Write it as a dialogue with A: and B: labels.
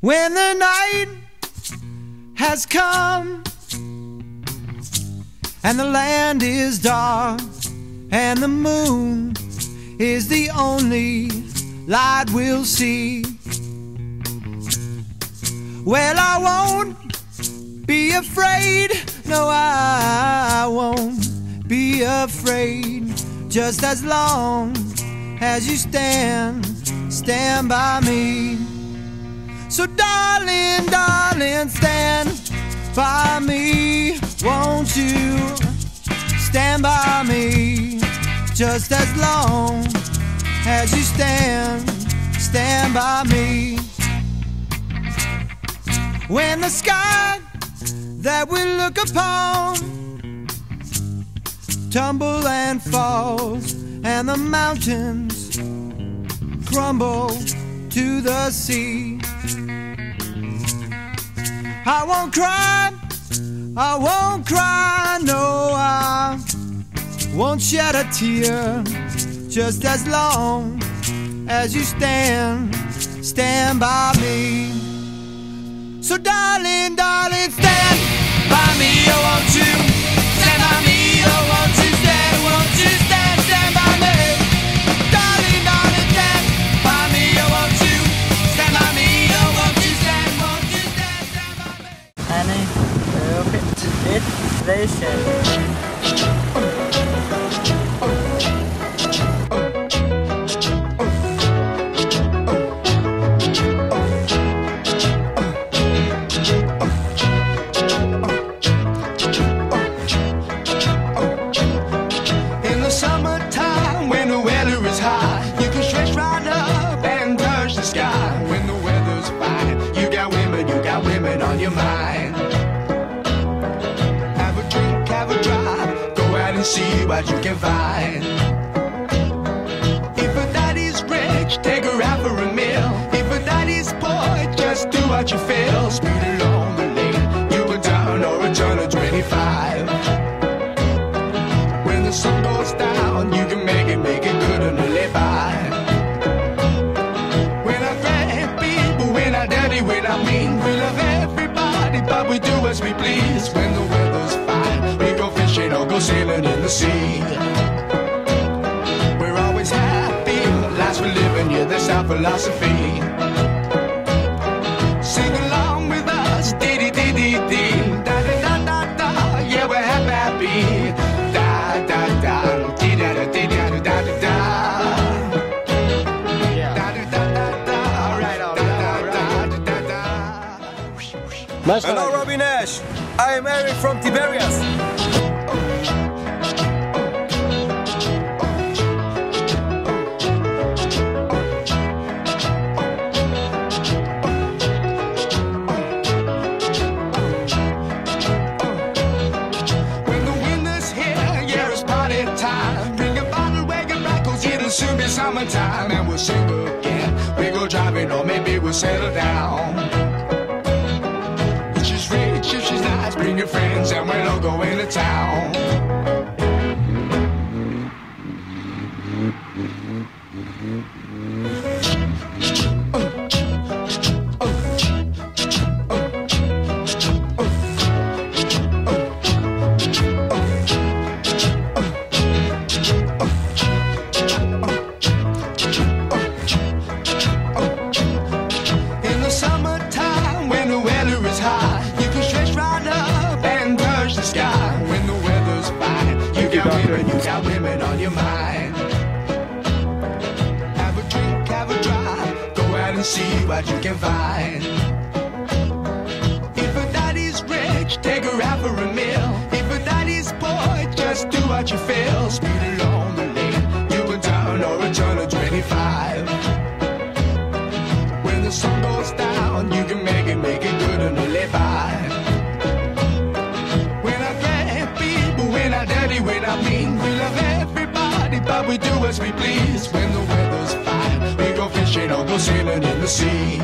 A: When the night has come and the land is dark and the moon is the only light we'll see, well, I won't be afraid. No, I won't be afraid, just as long as you stand by me. So darling, darling, stand by me. Won't you stand by me, just as long as you stand by me. When the sky that we look upon tumble and falls and the mountains crumble to the sea, I won't cry, I won't cry, no, I won't shed a tear, just as long as you stand by me. So darling, darling, stand by me, oh won't you stand by me, oh won't you stand by me. Darling, darling, stand by me, oh won't you stand by me, oh won't you stand by me.
B: Any perfect inspiration.
A: Summertime, when the weather is hot, you can stretch right up and touch the sky. When the weather's fine, you got women on your mind. Have a drink, have a drive, go out and see what you can find. If a daddy's rich, take her out for a meal. If a daddy's poor, just do what you feel. Speed along the lane, you go down or a turn of 25. When the sun goes down, you can make it good and live by. When I grab people, when I dirty, when I mean, we love everybody, but we do as we please. When the weather's fine, we go fishing or go sailing in the sea. We're always happy, lives we're living, yeah, that's our philosophy. Sing along with us, dee-dee-dee-dee-dee, da-da-da-da-da, yeah, we're happy.
C: Hello, Robin Nash. I am Eric from Tiberias.
A: When the winter's here, yeah, it's party time. Bring a bottle, wagon back, 'cause it'll soon be summertime. And we'll sing again. We go driving, or maybe we'll settle down. If she's nice, bring your friends and we'll all go into town. In the summertime, when the weather is hot, when the weather's fine, you got women on your mind. Have a drink, have a drive, go out and see what you can find. If a daddy's rich, take her out for a meal. If a daddy's poor, just do what you feel. Speed along the lane, you go down or a turn of 25. When the sun goes down, you can make it good and live by. When I mean, we love everybody, but we do as we please. When the weather's fine, we go fishing or go sailing in the sea.